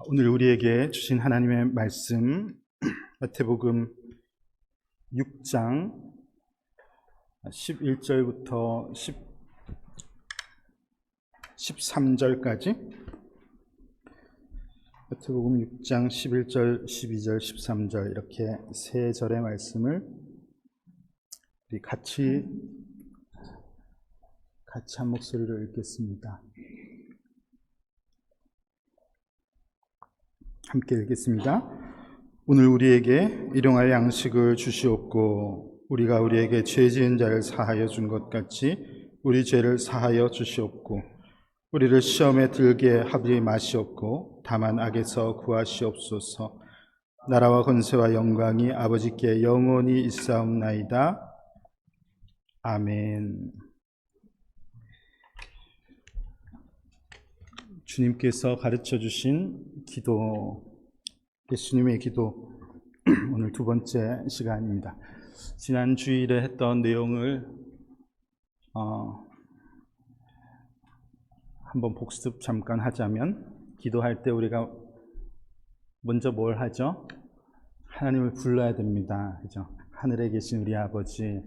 오늘 우리에게 주신 하나님의 말씀 마태복음 6장 11절부터 13절까지 마태복음 6장 11절, 12절, 13절 이렇게 세 절의 말씀을 우리 같이 한 목소리로 읽겠습니다. 함께 읽겠습니다. 오늘 우리에게 일용할 양식을 주시옵고 우리가 우리에게 죄 지은 자를 사하여 준 것 같이 우리 죄를 사하여 주시옵고 우리를 시험에 들게 하지 마시옵고 다만 악에서 구하시옵소서. 나라와 권세와 영광이 아버지께 영원히 있사옵나이다. 아멘. 주님께서 가르쳐 주신 기도, 예수님의 기도, 오늘 두 번째 시간입니다. 지난 주일에 했던 내용을 한번 복습 잠깐 하자면, 기도할 때 우리가 먼저 뭘 하죠? 하나님을 불러야 됩니다. 그죠? 하늘에 계신 우리 아버지,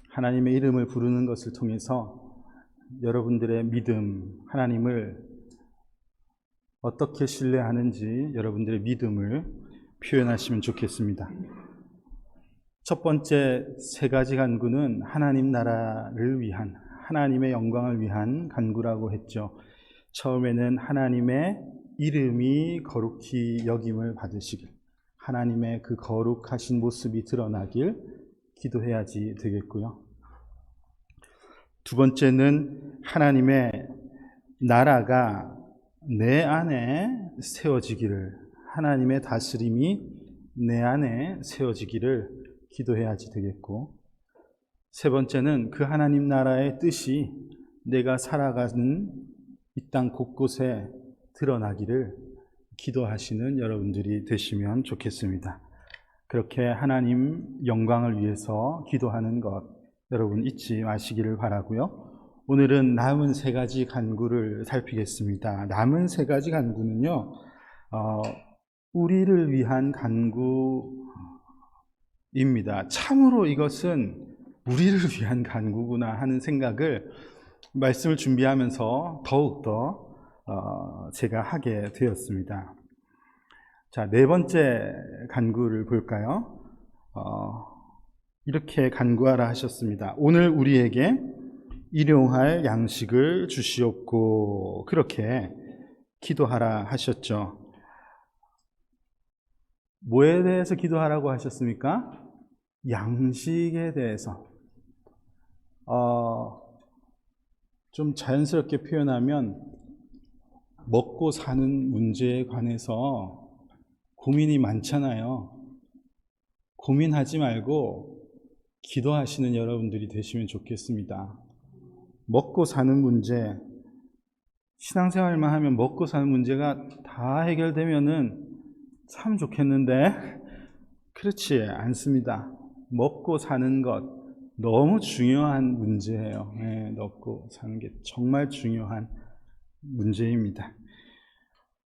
하나님의 이름을 부르는 것을 통해서 여러분들의 믿음, 하나님을 어떻게 신뢰하는지 여러분들의 믿음을 표현하시면 좋겠습니다. 첫 번째 세 가지 간구는 하나님 나라를 위한, 하나님의 영광을 위한 간구라고 했죠. 처음에는 하나님의 이름이 거룩히 여김을 받으시길, 하나님의 그 거룩하신 모습이 드러나길 기도해야지 되겠고요. 두 번째는 하나님의 나라가 내 안에 세워지기를, 하나님의 다스림이 내 안에 세워지기를 기도해야지 되겠고, 세 번째는 그 하나님 나라의 뜻이 내가 살아가는 이 땅 곳곳에 드러나기를 기도하시는 여러분들이 되시면 좋겠습니다. 그렇게 하나님 영광을 위해서 기도하는 것 여러분 잊지 마시기를 바라고요. 오늘은 남은 세 가지 간구를 살피겠습니다. 남은 세 가지 간구는요, 우리를 위한 간구입니다. 참으로 이것은 우리를 위한 간구구나 하는 생각을 말씀을 준비하면서 더욱더 제가 하게 되었습니다. 자, 네 번째 간구를 볼까요? 이렇게 간구하라 하셨습니다. 오늘 우리에게 일용할 양식을 주시옵고, 그렇게 기도하라 하셨죠. 뭐에 대해서 기도하라고 하셨습니까? 양식에 대해서. 좀 자연스럽게 표현하면 먹고 사는 문제에 관해서 고민이 많잖아요. 고민하지 말고 기도하시는 여러분들이 되시면 좋겠습니다. 먹고 사는 문제, 신앙생활만 하면 먹고 사는 문제가 다 해결되면은 참 좋겠는데 그렇지 않습니다. 먹고 사는 것 너무 중요한 문제예요. 네, 먹고 사는 게 정말 중요한 문제입니다.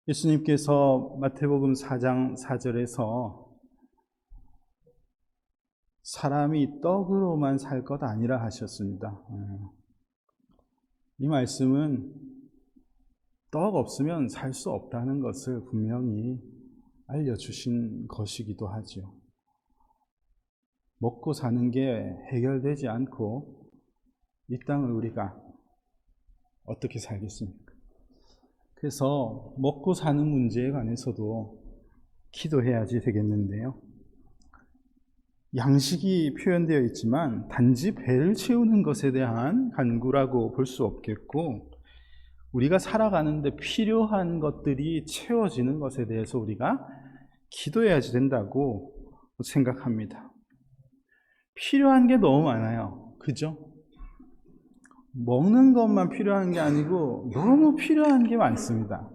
예수님께서 마태복음 4장 4절에서 사람이 떡으로만 살 것 아니라 하셨습니다. 이 말씀은 떡 없으면 살 수 없다는 것을 분명히 알려주신 것이기도 하죠. 먹고 사는 게 해결되지 않고 이 땅을 우리가 어떻게 살겠습니까? 그래서 먹고 사는 문제에 관해서도 기도해야지 되겠는데요. 양식이 표현되어 있지만 단지 배를 채우는 것에 대한 간구라고 볼 수 없겠고, 우리가 살아가는데 필요한 것들이 채워지는 것에 대해서 우리가 기도해야지 된다고 생각합니다. 필요한 게 너무 많아요. 그죠? 먹는 것만 필요한 게 아니고 너무 필요한 게 많습니다.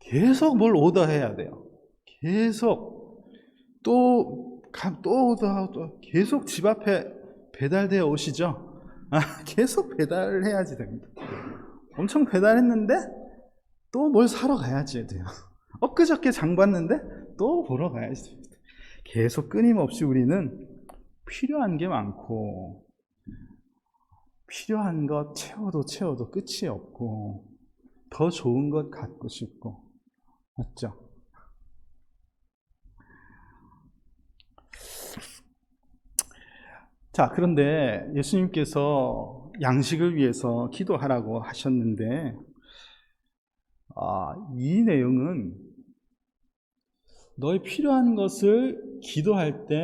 계속 뭘 오더해야 돼요. 계속 또 오더하고 계속 집 앞에 배달되어 오시죠? 계속 배달을 해야지 됩니다. 엄청 배달했는데 또 뭘 사러 가야지 돼요. 엊그저께 장 봤는데 또 보러 가야지 됩니다. 계속 끊임없이 우리는 필요한 게 많고 필요한 것 채워도 끝이 없고 더 좋은 것 갖고 싶고, 맞죠? 자, 그런데 예수님께서 양식을 위해서 기도하라고 하셨는데, 이 내용은 너의 필요한 것을 기도할 때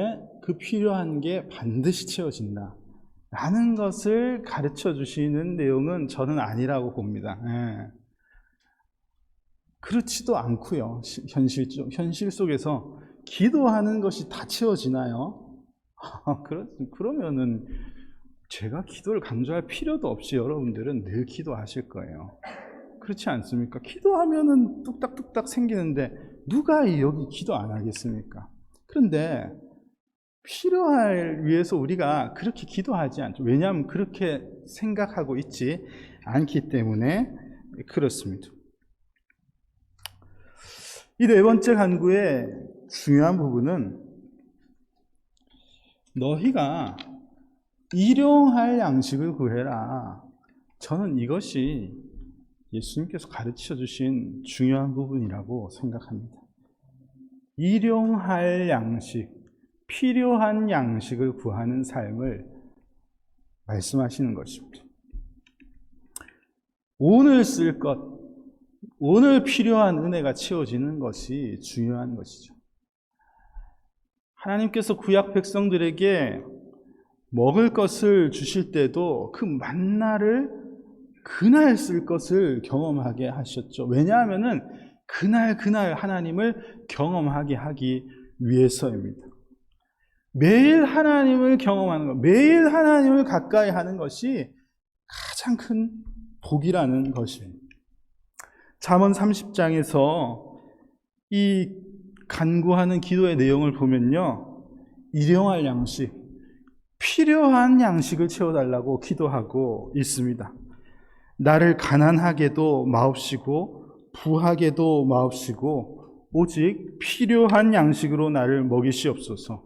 그 필요한 게 반드시 채워진다 라는 것을 가르쳐 주시는 내용은 저는 아니라고 봅니다. 그렇지도 않고요. 현실 속에서 기도하는 것이 다 채워지나요? 그러면은 제가 기도를 강조할 필요도 없이 여러분들은 늘 기도하실 거예요. 그렇지 않습니까? 기도하면은 뚝딱뚝딱 생기는데 누가 여기 기도 안 하겠습니까? 그런데 필요할 위해서 우리가 그렇게 기도하지 않죠. 왜냐하면 그렇게 생각하고 있지 않기 때문에 그렇습니다. 이 네 번째 간구의 중요한 부분은 너희가 일용할 양식을 구해라. 저는 이것이 예수님께서 가르쳐 주신 중요한 부분이라고 생각합니다. 일용할 양식, 필요한 양식을 구하는 삶을 말씀하시는 것입니다. 오늘 쓸 것, 오늘 필요한 은혜가 채워지는 것이 중요한 것이죠. 하나님께서 구약 백성들에게 먹을 것을 주실 때도 그 만나를 그날 쓸 것을 경험하게 하셨죠. 왜냐하면은 그날 하나님을 경험하게 하기 위해서입니다. 매일 하나님을 경험하는 것, 매일 하나님을 가까이 하는 것이 가장 큰 복이라는 것입니다. 잠언 30장에서 이 간구하는 기도의 내용을 보면요, 일용할 양식, 필요한 양식을 채워달라고 기도하고 있습니다. 나를 가난하게도 마옵시고 부하게도 마옵시고 오직 필요한 양식으로 나를 먹이시옵소서.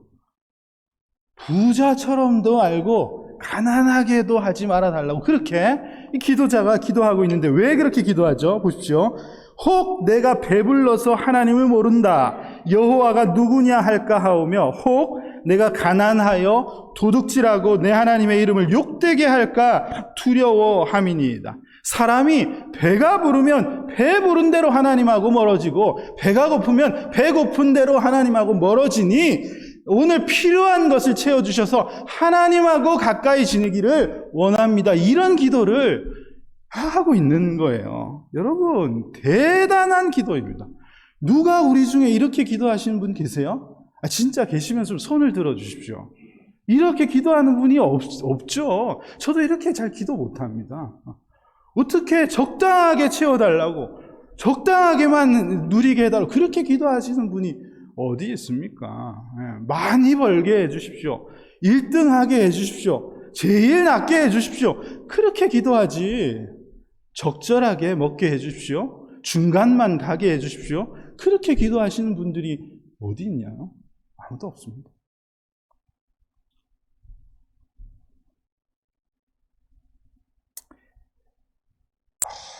부자처럼도 알고 가난하게도 하지 말아달라고 그렇게 이 기도자가 기도하고 있는데 왜 그렇게 기도하죠? 보십시오. 혹 내가 배불러서 하나님을 모른다. 여호와가 누구냐 할까 하오며 혹 내가 가난하여 도둑질하고 내 하나님의 이름을 욕되게 할까 두려워함이니이다. 사람이 배가 부르면 배 부른 대로 하나님하고 멀어지고 배가 고프면 배 고픈 대로 하나님하고 멀어지니 오늘 필요한 것을 채워주셔서 하나님하고 가까이 지내기를 원합니다. 이런 기도를 하고 있는 거예요. 여러분, 대단한 기도입니다. 누가 우리 중에 이렇게 기도하시는 분 계세요? 진짜 계시면 좀 손을 들어 주십시오. 이렇게 기도하는 분이 없죠. 저도 이렇게 잘 기도 못합니다. 어떻게 적당하게 채워달라고, 적당하게만 누리게 해달라고 그렇게 기도하시는 분이 어디 있습니까? 많이 벌게 해주십시오. 1등하게 해주십시오. 제일 낫게 해주십시오. 그렇게 기도하지. 적절하게 먹게 해주십시오. 중간만 가게 해주십시오. 그렇게 기도하시는 분들이 어디 있냐요? 아무도 없습니다.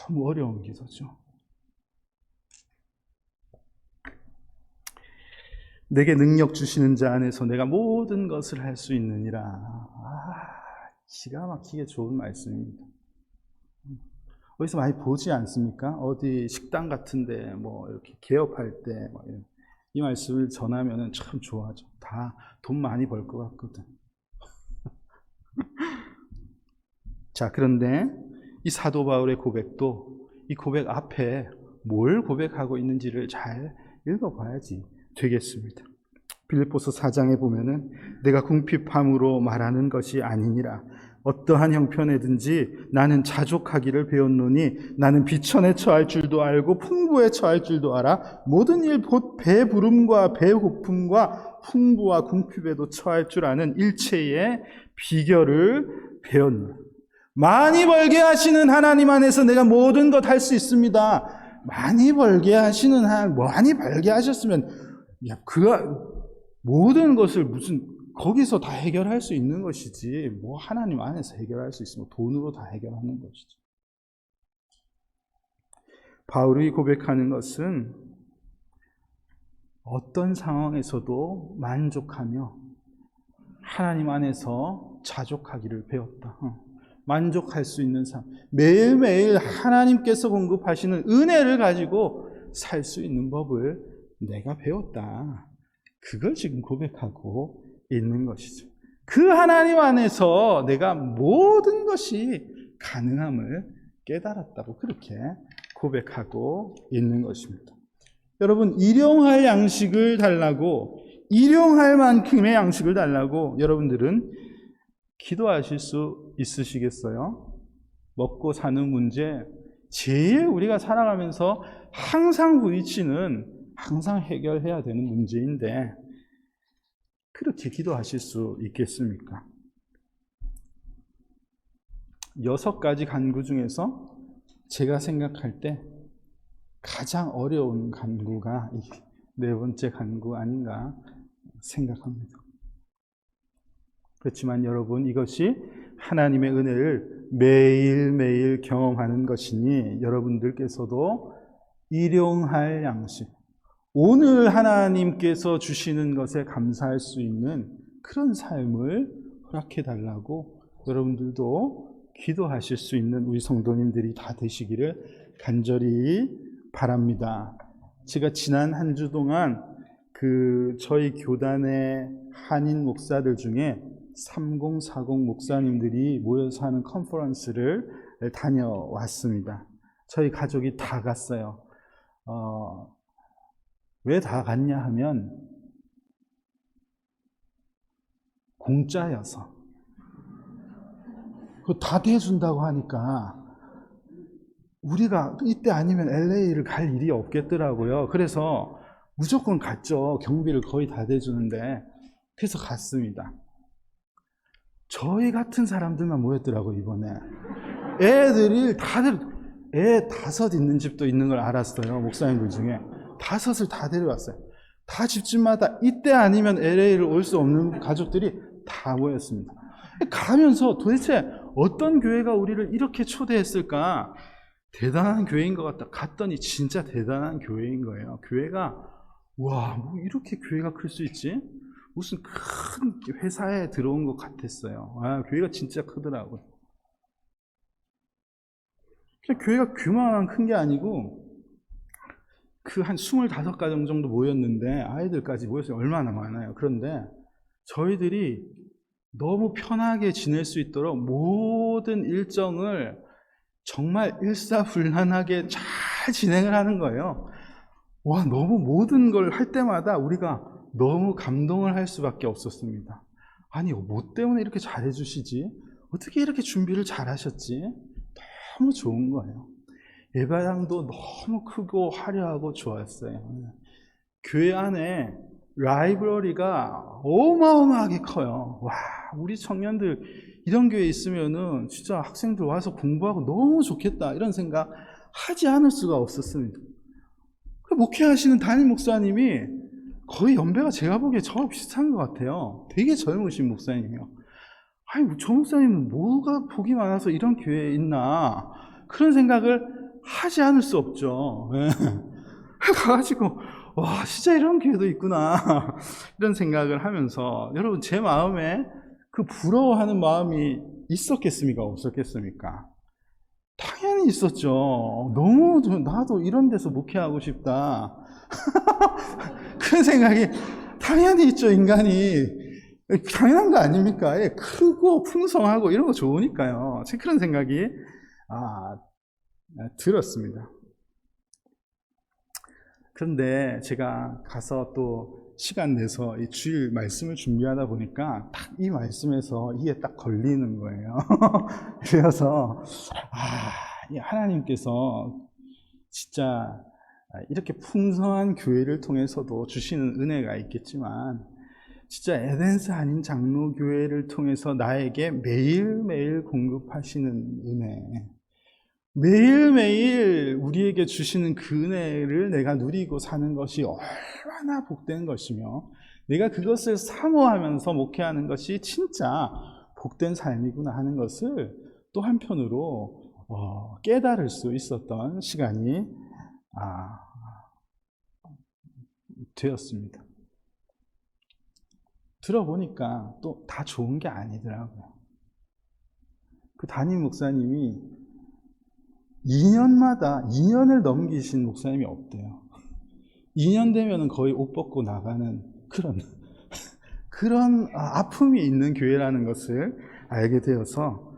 너무 어려운 기도죠. 내게 능력 주시는 자 안에서 내가 모든 것을 할 수 있느니라. 기가 막히게 좋은 말씀입니다. 어디서 많이 보지 않습니까? 어디 식당 같은데 뭐 이렇게 개업할 때 이 말씀을 전하면 참 좋아하죠. 다 돈 많이 벌 것 같거든. 자, 그런데 이 사도 바울의 고백도 이 고백 앞에 뭘 고백하고 있는지를 잘 읽어봐야지 되겠습니다. 빌립보서 4장에 보면은 내가 궁핍함으로 말하는 것이 아니니라. 어떠한 형편에든지 나는 자족하기를 배웠노니 나는 비천에 처할 줄도 알고 풍부에 처할 줄도 알아. 모든 일 곧 배부름과 배고픔과 풍부와 궁핍에도 처할 줄 아는 일체의 비결을 배웠노라. 많이 벌게 하시는 하나님 안에서 내가 모든 것 할 수 있습니다 많이 벌게 하시는 한, 많이 벌게 하셨으면, 야, 모든 것을 무슨, 거기서 다 해결할 수 있는 것이지, 뭐 하나님 안에서 해결할 수 있으면 돈으로 다 해결하는 것이지. 바울이 고백하는 것은 어떤 상황에서도 만족하며 하나님 안에서 자족하기를 배웠다. 만족할 수 있는 삶. 매일매일 하나님께서 공급하시는 은혜를 가지고 살 수 있는 법을 내가 배웠다. 그걸 지금 고백하고 있는 것이죠. 그 하나님 안에서 내가 모든 것이 가능함을 깨달았다고 그렇게 고백하고 있는 것입니다. 여러분, 일용할 양식을 달라고, 일용할 만큼의 양식을 달라고 여러분들은 기도하실 수 있으시겠어요? 먹고 사는 문제, 제일 우리가 살아가면서 항상 부딪히는, 항상 해결해야 되는 문제인데 그렇게 기도하실 수 있겠습니까? 6가지 간구 중에서 제가 생각할 때 가장 어려운 간구가 이 4번째 간구 아닌가 생각합니다. 그렇지만 여러분, 이것이 하나님의 은혜를 매일매일 경험하는 것이니 여러분들께서도 일용할 양식, 오늘 하나님께서 주시는 것에 감사할 수 있는 그런 삶을 허락해 달라고 여러분들도 기도하실 수 있는 우리 성도님들이 다 되시기를 간절히 바랍니다. 제가 지난 한 주 동안 저희 교단의 한인 목사들 중에 3040 목사님들이 모여서 하는 컨퍼런스를 다녀왔습니다. 저희 가족이 다 갔어요. 왜 다 갔냐 하면 공짜여서. 그거 다 대준다고 하니까 우리가 이때 아니면 LA를 갈 일이 없겠더라고요. 그래서 무조건 갔죠. 경비를 거의 다 대주는데. 그래서 갔습니다. 저희 같은 사람들만 모였더라고요, 이번에. 애들이 다들, 애 5 있는 집도 있는 걸 알았어요. 목사님들 중에. 5을 다 데려왔어요. 다 집집마다 이때 아니면 LA를 올 수 없는 가족들이 다 모였습니다. 가면서 도대체 어떤 교회가 우리를 이렇게 초대했을까? 대단한 교회인 것 같다. 갔더니 진짜 대단한 교회인 거예요. 교회가, 와, 뭐 이렇게 교회가 클 수 있지? 무슨 큰 회사에 들어온 것 같았어요. 아, 교회가 진짜 크더라고요. 교회가 규모만 큰 게 아니고, 한 25가정 정도 모였는데, 아이들까지 모였어요. 얼마나 많아요. 그런데 저희들이 너무 편하게 지낼 수 있도록 모든 일정을 정말 일사불란하게 잘 진행을 하는 거예요. 와, 너무 모든 걸 할 때마다 우리가 너무 감동을 할 수밖에 없었습니다. 아니, 뭐 때문에 이렇게 잘해주시지? 어떻게 이렇게 준비를 잘 하셨지? 너무 좋은 거예요. 예배당도 너무 크고 화려하고 좋았어요. 교회 안에 라이브러리가 어마어마하게 커요. 와, 우리 청년들 이런 교회에 있으면은 진짜 학생들 와서 공부하고 너무 좋겠다, 이런 생각 하지 않을 수가 없었습니다. 목회하시는 담임 목사님이 거의 연배가 제가 보기에 저랑 비슷한 것 같아요. 되게 젊으신 목사님이에요. 아니, 저 목사님은 뭐가 복이 많아서 이런 교회에 있나, 그런 생각을 하지 않을 수 없죠. 가가지고, 와, 진짜 이런 교회도 있구나, 이런 생각을 하면서, 여러분, 제 마음에 그 부러워하는 마음이 있었겠습니까? 없었겠습니까? 당연히 있었죠. 너무, 나도 이런 데서 목회하고 싶다. 그런 생각이 당연히 있죠, 인간이. 당연한 거 아닙니까? 크고 풍성하고 이런 거 좋으니까요. 그런 생각이 들었습니다. 그런데 제가 가서 또 시간 내서 이 주일 말씀을 준비하다 보니까 딱 이 말씀에서 이게 딱 걸리는 거예요. 그래서 하나님께서 진짜 이렇게 풍성한 교회를 통해서도 주시는 은혜가 있겠지만, 진짜 에덴스 한인 장로교회를 통해서 나에게 매일매일 공급하시는 은혜, 매일매일 우리에게 주시는 그 은혜를 내가 누리고 사는 것이 얼마나 복된 것이며 내가 그것을 사모하면서 목회하는 것이 진짜 복된 삶이구나 하는 것을 또 한편으로 깨달을 수 있었던 시간이 되었습니다. 들어보니까 또 다 좋은 게 아니더라고요. 그 담임 목사님이 2년마다 2년을 넘기신 목사님이 없대요. 2년 되면 거의 옷 벗고 나가는 그런 아픔이 있는 교회라는 것을 알게 되어서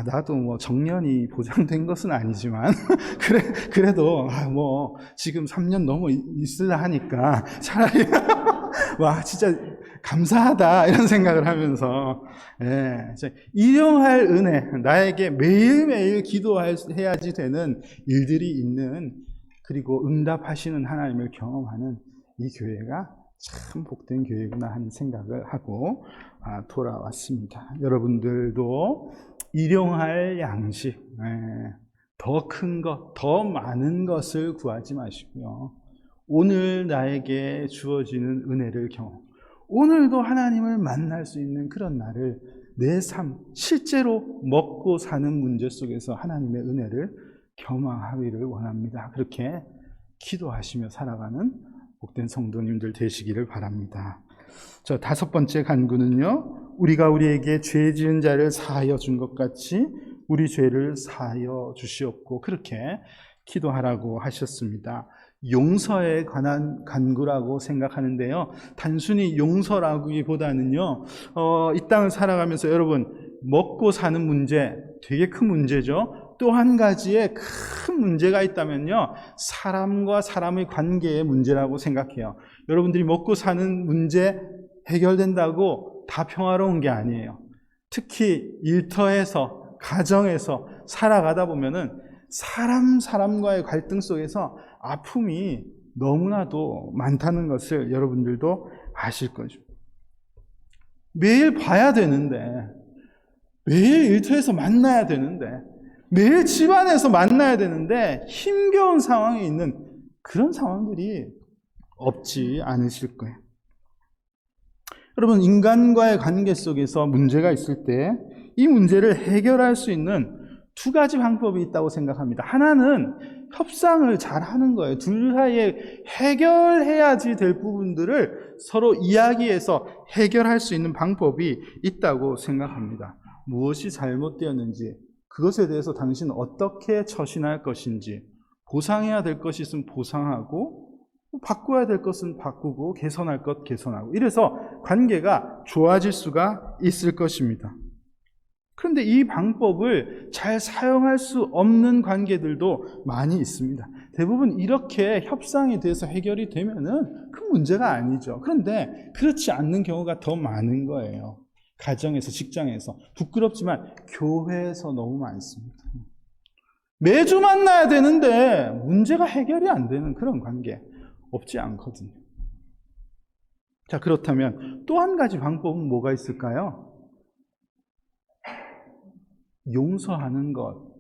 나도 뭐 정년이 보장된 것은 아니지만 그래도 뭐 지금 3년 넘어 있으려 하니까 차라리 와 진짜 감사하다 이런 생각을 하면서 일용할 은혜, 나에게 매일매일 기도해야지 되는 일들이 있는, 그리고 응답하시는 하나님을 경험하는 이 교회가 참 복된 교회구나 하는 생각을 하고 돌아왔습니다. 여러분들도 일용할 양식, 더 큰 것, 더 많은 것을 구하지 마시고요. 오늘 나에게 주어지는 은혜를 오늘도 하나님을 만날 수 있는 그런 날을 내 삶, 실제로 먹고 사는 문제 속에서 하나님의 은혜를 경험하기를 원합니다. 그렇게 기도하시며 살아가는 복된 성도님들 되시기를 바랍니다. 자, 5번째 간구는요, 우리가 우리에게 죄 지은 자를 사하여 준 것 같이 우리 죄를 사하여 주시옵고, 그렇게 기도하라고 하셨습니다. 용서에 관한 간구라고 생각하는데요, 단순히 용서라기보다는요, 이 땅을 살아가면서 여러분 먹고 사는 문제 되게 큰 문제죠. 또 한 가지의 큰 문제가 있다면요, 사람과 사람의 관계의 문제라고 생각해요. 여러분들이 먹고 사는 문제 해결된다고 다 평화로운 게 아니에요. 특히 일터에서, 가정에서 살아가다 보면은 사람과의 갈등 속에서 아픔이 너무나도 많다는 것을 여러분들도 아실 거죠. 매일 봐야 되는데, 매일 일터에서 만나야 되는데, 매일 집안에서 만나야 되는데 힘겨운 상황에 있는 그런 상황들이 없지 않으실 거예요. 여러분, 인간과의 관계 속에서 문제가 있을 때 이 문제를 해결할 수 있는 2가지 방법이 있다고 생각합니다. 하나는 협상을 잘 하는 거예요. 둘 사이에 해결해야지 될 부분들을 서로 이야기해서 해결할 수 있는 방법이 있다고 생각합니다. 무엇이 잘못되었는지, 그것에 대해서 당신은 어떻게 처신할 것인지, 보상해야 될 것이 있으면 보상하고, 바꿔야 될 것은 바꾸고, 개선할 것 개선하고, 이래서 관계가 좋아질 수가 있을 것입니다. 그런데 이 방법을 잘 사용할 수 없는 관계들도 많이 있습니다. 대부분 이렇게 협상이 돼서 해결이 되면은 큰 문제가 아니죠. 그런데 그렇지 않는 경우가 더 많은 거예요. 가정에서, 직장에서, 부끄럽지만 교회에서 너무 많습니다. 매주 만나야 되는데 문제가 해결이 안 되는 그런 관계 없지 않거든요. 자, 그렇다면 또 한 가지 방법은 뭐가 있을까요? 용서하는 것.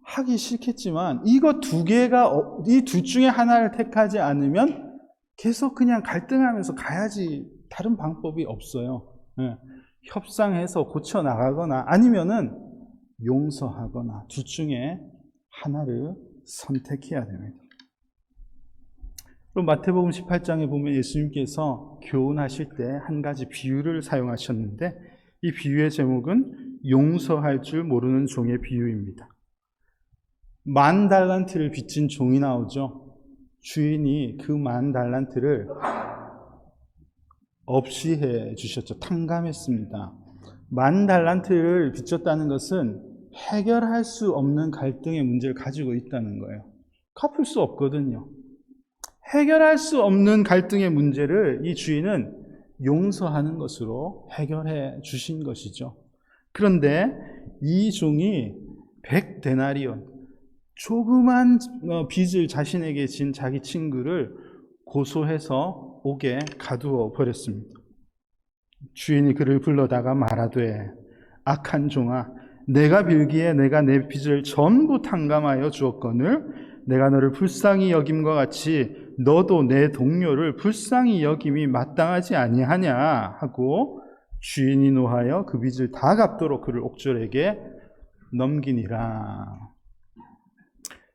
하기 싫겠지만 이거 2개가, 이 둘 중에 하나를 택하지 않으면 계속 그냥 갈등하면서 가야지 다른 방법이 없어요. 협상해서 고쳐나가거나 아니면은 용서하거나 둘 중에 하나를 선택해야 됩니다. 그럼 마태복음 18장에 보면 예수님께서 교훈하실 때 한 가지 비유를 사용하셨는데, 이 비유의 제목은 용서할 줄 모르는 종의 비유입니다. 10,000달란트를 빚진 종이 나오죠. 주인이 그 10,000달란트를 없이 해 주셨죠. 탕감했습니다. 10,000달란트를 빚졌다는 것은 해결할 수 없는 갈등의 문제를 가지고 있다는 거예요. 갚을 수 없거든요. 해결할 수 없는 갈등의 문제를 이 주인은 용서하는 것으로 해결해 주신 것이죠. 그런데 이 종이 100데나리온, 조그만 빚을 자신에게 진 자기 친구를 고소해서 옥에 가두어 버렸습니다. 주인이 그를 불러다가 말하되, 악한 종아, 내가 빌기에 내가 내 빚을 전부 탕감하여 주었거늘 내가 너를 불쌍히 여김과 같이 너도 내 동료를 불쌍히 여김이 마땅하지 아니하냐 하고 주인이 노하여 그 빚을 다 갚도록 그를 옥졸에게 넘기니라.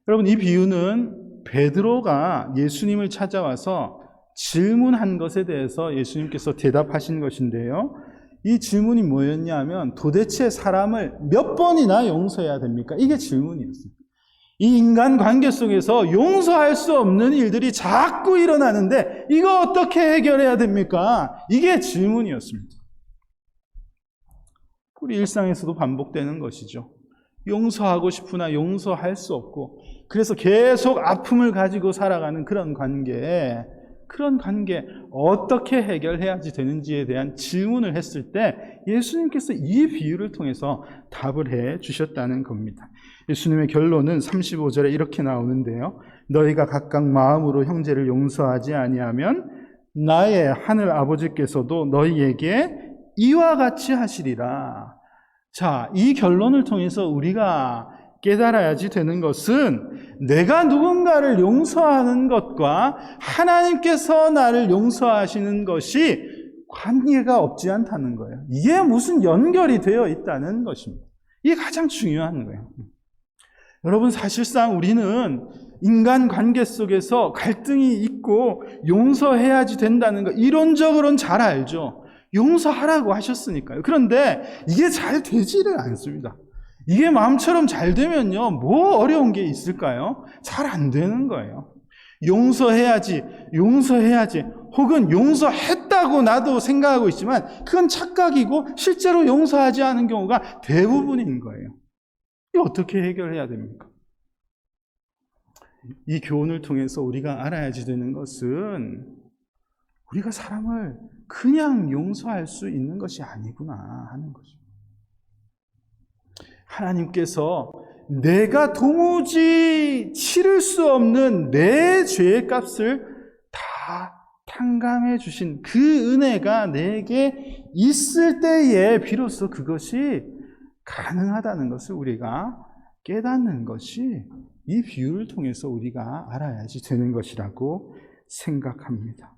여러분, 이 비유는 베드로가 예수님을 찾아와서 질문한 것에 대해서 예수님께서 대답하신 것인데요. 이 질문이 뭐였냐면 도대체 사람을 몇 번이나 용서해야 됩니까? 이게 질문이었습니다. 이 인간 관계 속에서 용서할 수 없는 일들이 자꾸 일어나는데 이거 어떻게 해결해야 됩니까? 이게 질문이었습니다. 우리 일상에서도 반복되는 것이죠. 용서하고 싶으나 용서할 수 없고 그래서 계속 아픔을 가지고 살아가는 그런 관계 어떻게 해결해야지 되는지에 대한 질문을 했을 때 예수님께서 이 비유를 통해서 답을 해 주셨다는 겁니다. 예수님의 결론은 35절에 이렇게 나오는데요. 너희가 각각 마음으로 형제를 용서하지 아니하면 나의 하늘 아버지께서도 너희에게 이와 같이 하시리라. 자, 이 결론을 통해서 우리가 깨달아야지 되는 것은 내가 누군가를 용서하는 것과 하나님께서 나를 용서하시는 것이 관계가 없지 않다는 거예요. 이게 무슨 연결이 되어 있다는 것입니다. 이게 가장 중요한 거예요. 여러분, 사실상 우리는 인간관계 속에서 갈등이 있고 용서해야지 된다는 거 이론적으로는 잘 알죠. 용서하라고 하셨으니까요. 그런데 이게 잘 되지를 않습니다. 이게 마음처럼 잘 되면요, 뭐 어려운 게 있을까요? 잘 안 되는 거예요. 용서해야지 혹은 용서했다고 나도 생각하고 있지만 그건 착각이고 실제로 용서하지 않은 경우가 대부분인 거예요. 이거 어떻게 해결해야 됩니까? 이 교훈을 통해서 우리가 알아야지 되는 것은 우리가 사람을 그냥 용서할 수 있는 것이 아니구나 하는 것입니다. 하나님께서 내가 도무지 치를 수 없는 내 죄의 값을 다 탕감해 주신 그 은혜가 내게 있을 때에 비로소 그것이 가능하다는 것을 우리가 깨닫는 것이 이 비유를 통해서 우리가 알아야지 되는 것이라고 생각합니다.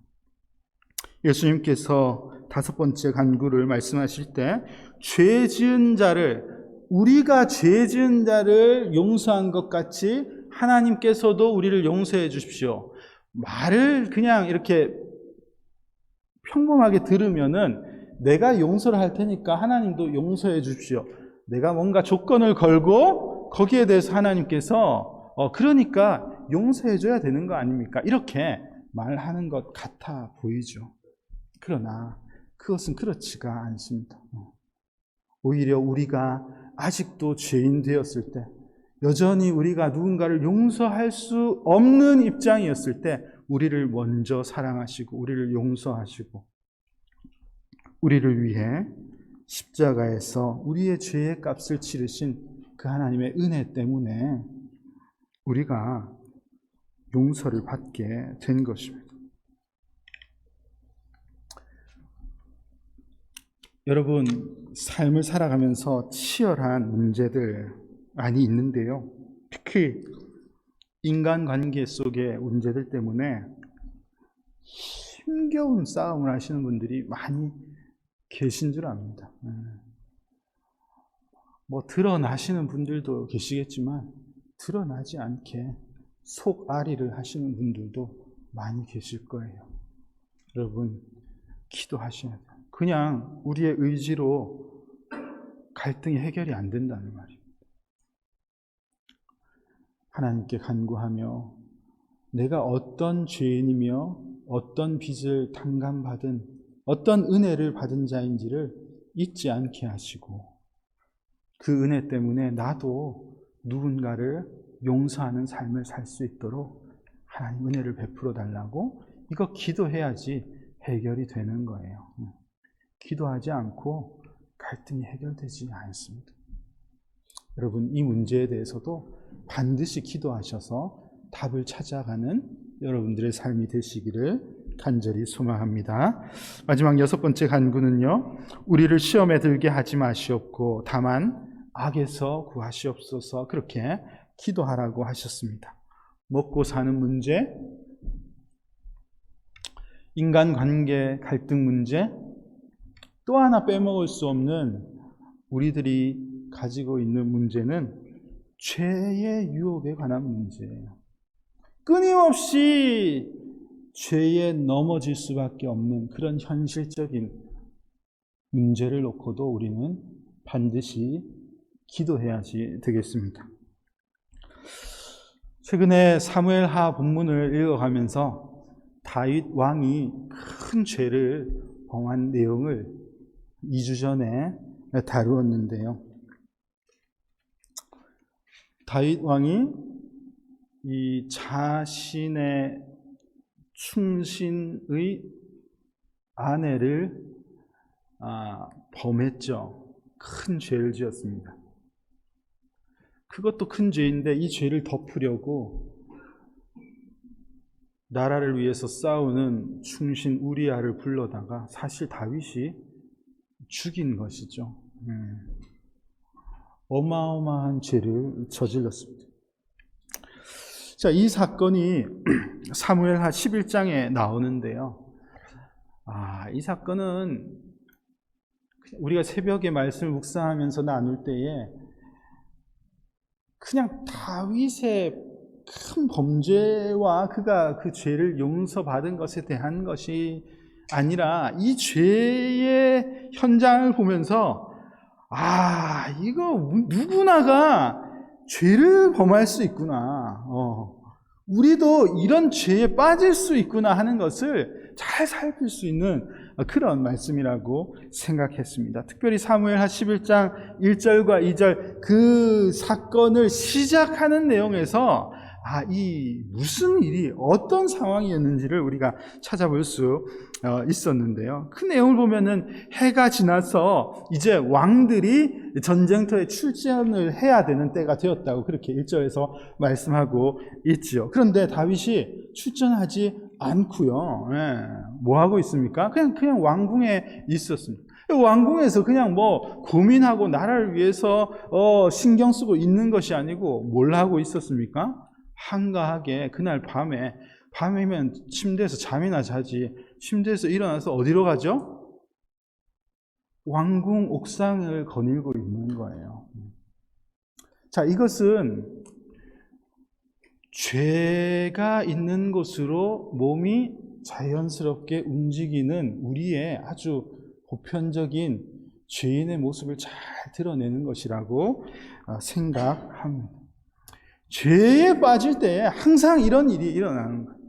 예수님께서 5번째 간구를 말씀하실 때 죄 지은 자를 우리가 죄 지은 자를 용서한 것 같이 하나님께서도 우리를 용서해 주십시오. 말을 그냥 이렇게 평범하게 들으면은 내가 용서를 할 테니까 하나님도 용서해 주십시오. 내가 뭔가 조건을 걸고 거기에 대해서 하나님께서 그러니까 용서해 줘야 되는 거 아닙니까? 이렇게 말하는 것 같아 보이죠. 그러나 그것은 그렇지가 않습니다. 오히려 우리가 아직도 죄인 되었을 때, 여전히 우리가 누군가를 용서할 수 없는 입장이었을 때 우리를 먼저 사랑하시고 우리를 용서하시고 우리를 위해 십자가에서 우리의 죄의 값을 치르신 그 하나님의 은혜 때문에 우리가 용서를 받게 된 것입니다. 여러분, 삶을 살아가면서 치열한 문제들 많이 있는데요. 특히 인간관계 속의 문제들 때문에 힘겨운 싸움을 하시는 분들이 많이 계신 줄 압니다. 뭐 드러나시는 분들도 계시겠지만 드러나지 않게 속앓이를 하시는 분들도 많이 계실 거예요. 여러분, 기도하셔야 돼요. 그냥 우리의 의지로 갈등이 해결이 안 된다는 말입니다. 하나님께 간구하며 내가 어떤 죄인이며 어떤 빚을 탕감받은 어떤 은혜를 받은 자인지를 잊지 않게 하시고 그 은혜 때문에 나도 누군가를 용서하는 삶을 살 수 있도록 하나님 은혜를 베풀어 달라고 이거 기도해야지 해결이 되는 거예요. 기도하지 않고 갈등이 해결되지 않습니다. 여러분, 이 문제에 대해서도 반드시 기도하셔서 답을 찾아가는 여러분들의 삶이 되시기를 간절히 소망합니다. 마지막 6번째 간구는요, 우리를 시험에 들게 하지 마시옵고 다만 악에서 구하시옵소서 그렇게 기도하라고 하셨습니다. 먹고 사는 문제, 인간관계 갈등 문제, 또 하나 빼먹을 수 없는 우리들이 가지고 있는 문제는 죄의 유혹에 관한 문제예요. 끊임없이 죄에 넘어질 수밖에 없는 그런 현실적인 문제를 놓고도 우리는 반드시 기도해야지 되겠습니다. 최근에 사무엘하 본문을 읽어가면서 다윗 왕이 큰 죄를 범한 내용을 2주 전에 다루었는데요. 다윗 왕이 이 자신의 충신의 아내를 범했죠. 큰 죄를 지었습니다. 그것도 큰 죄인데 이 죄를 덮으려고 나라를 위해서 싸우는 충신 우리아를 불러다가 사실 다윗이 죽인 것이죠. 어마어마한 죄를 저질렀습니다. 자, 이 사건이 사무엘하 11장에 나오는데요. 이 사건은 우리가 새벽에 말씀을 묵상하면서 나눌 때에 그냥 다윗의 큰 범죄와 그가 그 죄를 용서받은 것에 대한 것이 아니라 이 죄의 현장을 보면서 이거 누구나가 죄를 범할 수 있구나. 우리도 이런 죄에 빠질 수 있구나 하는 것을 잘 살필 수 있는 그런 말씀이라고 생각했습니다. 특별히 사무엘하 11장 1절과 2절 그 사건을 시작하는 내용에서 이 무슨 일이 어떤 상황이었는지를 우리가 찾아볼 수 있었는데요. 그 내용을 보면은 해가 지나서 이제 왕들이 전쟁터에 출전을 해야 되는 때가 되었다고 그렇게 1절에서 말씀하고 있지요. 그런데 다윗이 출전하지 않고요. 뭐 하고 있습니까? 그냥 왕궁에 있었습니다. 왕궁에서 그냥 고민하고 나라를 위해서 신경 쓰고 있는 것이 아니고 뭘 하고 있었습니까? 한가하게 그날 밤이면 침대에서 잠이나 자지, 침대에서 일어나서 어디로 가죠? 왕궁 옥상을 거닐고 있는 거예요. 자, 이것은 죄가 있는 곳으로 몸이 자연스럽게 움직이는 우리의 아주 보편적인 죄인의 모습을 잘 드러내는 것이라고 생각합니다. 죄에 빠질 때 항상 이런 일이 일어나는 거예요.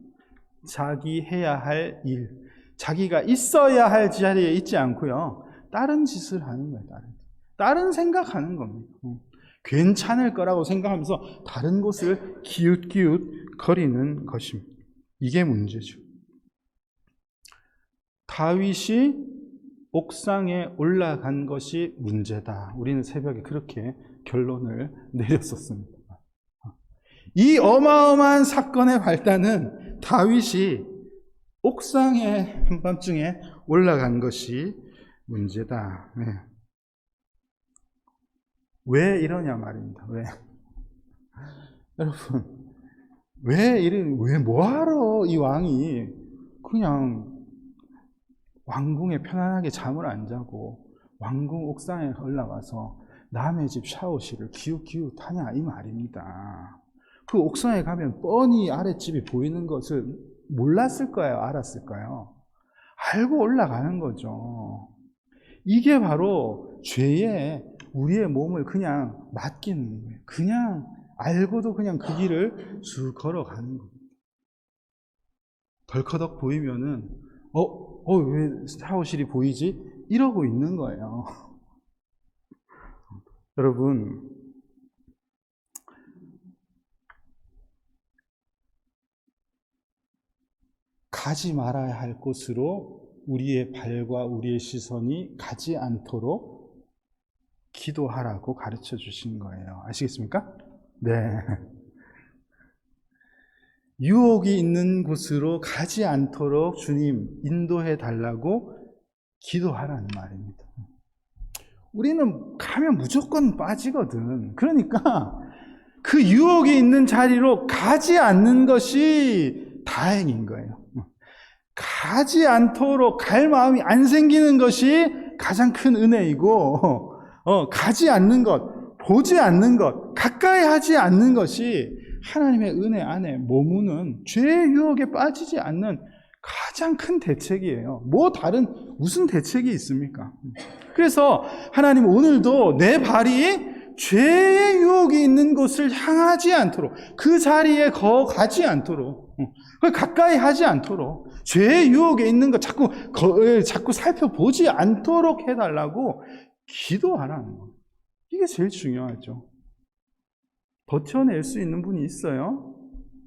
자기 해야 할 일, 자기가 있어야 할 자리에 있지 않고요. 다른 짓을 하는 거예요. 다른 생각하는 겁니다. 괜찮을 거라고 생각하면서 다른 곳을 기웃기웃 거리는 것입니다. 이게 문제죠. 다윗이 옥상에 올라간 것이 문제다. 우리는 새벽에 그렇게 결론을 내렸었습니다. 이 어마어마한 사건의 발단은 다윗이 옥상에 한밤중에 올라간 것이 문제다. 왜 이러냐 말입니다. 왜? 여러분, 왜 뭐하러 이 왕이 그냥 왕궁에 편안하게 잠을 안 자고 왕궁 옥상에 올라가서 남의 집 샤워실을 기웃기웃하냐 이 말입니다. 그 옥상에 가면 뻔히 아랫집이 보이는 것을 몰랐을까요? 알았을까요? 알고 올라가는 거죠. 이게 바로 죄에 우리의 몸을 그냥 맡기는 거예요. 그냥 알고도 그냥 그 길을 쭉 걸어가는 겁니다. 덜커덕 보이면은 왜 샤워실이 보이지? 이러고 있는 거예요. 여러분, 가지 말아야 할 곳으로 우리의 발과 우리의 시선이 가지 않도록 기도하라고 가르쳐 주신 거예요. 아시겠습니까? 네. 유혹이 있는 곳으로 가지 않도록 주님 인도해 달라고 기도하라는 말입니다. 우리는 가면 무조건 빠지거든. 그러니까 그 유혹이 있는 자리로 가지 않는 것이 다행인 거예요. 가지 않도록 갈 마음이 안 생기는 것이 가장 큰 은혜이고, 가지 않는 것, 보지 않는 것, 가까이 하지 않는 것이 하나님의 은혜 안에 머무는 죄의 유혹에 빠지지 않는 가장 큰 대책이에요. 무슨 대책이 있습니까? 그래서 하나님 오늘도 내 발이 죄의 유혹이 있는 곳을 향하지 않도록, 그 자리에 가지 않도록, 가까이 하지 않도록, 죄의 유혹에 있는 것 자꾸 살펴보지 않도록 해달라고 기도하라는 거예요. 이게 제일 중요하죠. 버텨낼 수 있는 분이 있어요?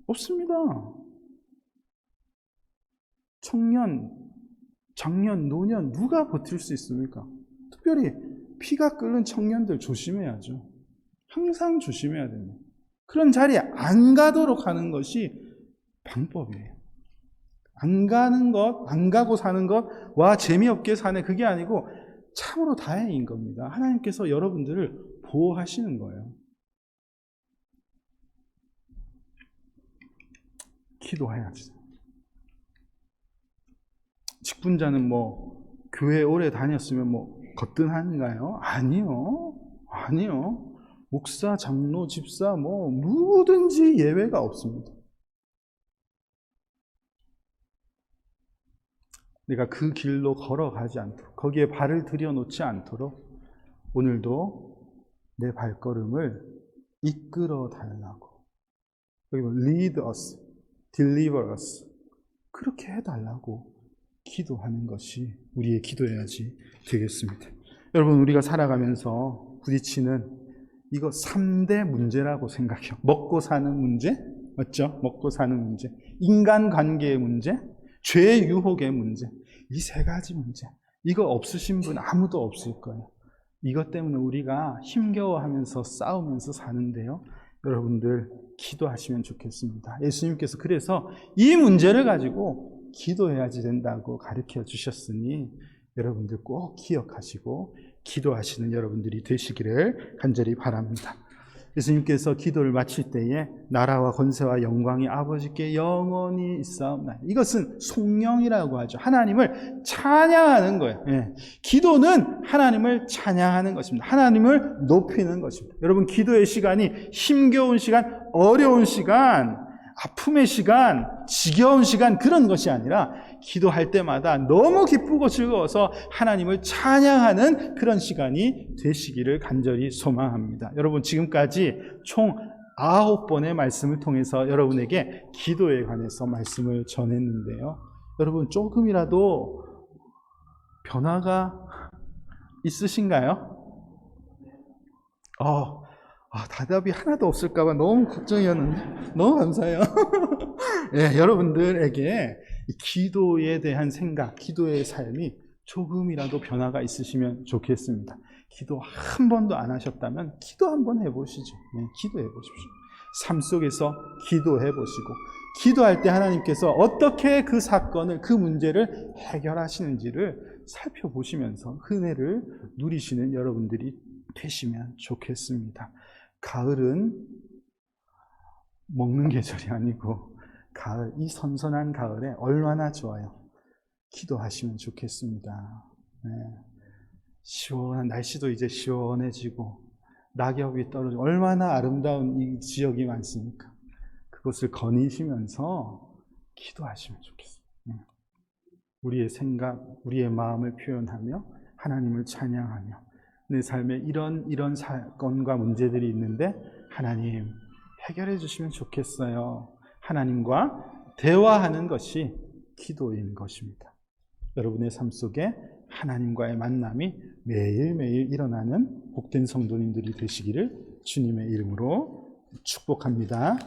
없습니다. 청년, 장년, 노년 누가 버틸 수 있습니까? 특별히 피가 끓는 청년들 조심해야죠. 항상 조심해야 됩니다. 그런 자리에 안 가도록 하는 것이 방법이에요. 안 가는 것, 안 가고 사는 것, 와 재미없게 사네, 그게 아니고 참으로 다행인 겁니다. 하나님께서 여러분들을 보호하시는 거예요. 기도해야지. 직분자는 교회 오래 다녔으면 거뜬한가요? 아니요. 목사, 장로, 집사 누구든지 예외가 없습니다. 내가 그 길로 걸어가지 않도록, 거기에 발을 들여놓지 않도록 오늘도 내 발걸음을 이끌어 달라고. 여기 lead us, deliver us, 그렇게 해달라고 기도하는 것이 우리의 기도해야지 되겠습니다. 여러분, 우리가 살아가면서 부딪히는 이거 3대 문제라고 생각해요. 먹고 사는 문제, 맞죠? 먹고 사는 문제, 인간관계의 문제, 죄의 유혹의 문제, 이 3가지 문제. 이거 없으신 분 아무도 없을 거예요. 이것 때문에 우리가 힘겨워하면서 싸우면서 사는데요. 여러분들 기도하시면 좋겠습니다. 예수님께서 그래서 이 문제를 가지고 기도해야지 된다고 가르쳐 주셨으니 여러분들 꼭 기억하시고 기도하시는 여러분들이 되시기를 간절히 바랍니다. 예수님께서 기도를 마칠 때에 나라와 권세와 영광이 아버지께 영원히 있사옵나이다. 이것은 송영이라고 하죠. 하나님을 찬양하는 거예요. 기도는 하나님을 찬양하는 것입니다. 하나님을 높이는 것입니다. 여러분, 기도의 시간이 힘겨운 시간, 어려운 시간, 아픔의 시간, 지겨운 시간, 그런 것이 아니라 기도할 때마다 너무 기쁘고 즐거워서 하나님을 찬양하는 그런 시간이 되시기를 간절히 소망합니다. 여러분, 지금까지 총 9번의 말씀을 통해서 여러분에게 기도에 관해서 말씀을 전했는데요. 여러분, 조금이라도 변화가 있으신가요? 답이 하나도 없을까봐 너무 걱정이었는데 너무 감사해요. 여러분들에게 기도에 대한 생각, 기도의 삶이 조금이라도 변화가 있으시면 좋겠습니다. 기도 한 번도 안 하셨다면 기도 한번 해보시죠. 기도해 보십시오. 삶 속에서 기도해 보시고, 기도할 때 하나님께서 어떻게 그 사건을, 그 문제를 해결하시는지를 살펴보시면서 은혜를 누리시는 여러분들이 되시면 좋겠습니다. 가을은 먹는 계절이 아니고 가을, 이 선선한 가을에 얼마나 좋아요. 기도하시면 좋겠습니다. 시원한 날씨도 이제 시원해지고 낙엽이 떨어지고 얼마나 아름다운 이 지역이 많습니까? 그것을 거니시면서 기도하시면 좋겠습니다. 우리의 생각, 우리의 마음을 표현하며 하나님을 찬양하며 내 삶에 이런 사건과 문제들이 있는데 하나님 해결해 주시면 좋겠어요. 하나님과 대화하는 것이 기도인 것입니다. 여러분의 삶 속에 하나님과의 만남이 매일매일 일어나는 복된 성도님들이 되시기를 주님의 이름으로 축복합니다.